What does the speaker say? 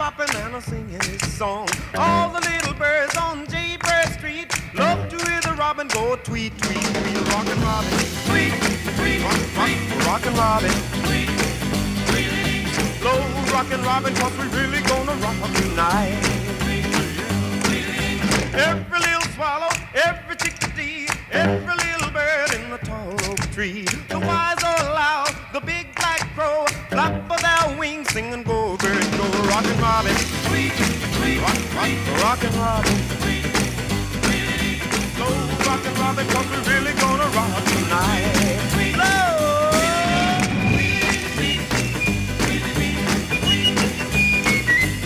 hopping and a singing his song. All the little birds on Jaybird Street love to hear the robin go tweet, tweet, tweet. Rockin' Robin, tweet, tweet, rockin' Robin, tweet, tweet. Slow rockin' Robin, 'cause we really gonna rock tonight. Every little swallow, every chickadee, every little bird in the tall oak tree. The wise or loud, the big black crow, flap of their wings, sing and go, bird, go. Rockin' Robin, tweet, tweet, rockin' Robin, tweet, tweet. Slow rockin' Robin, 'cause we're really gonna rock tonight. Slow.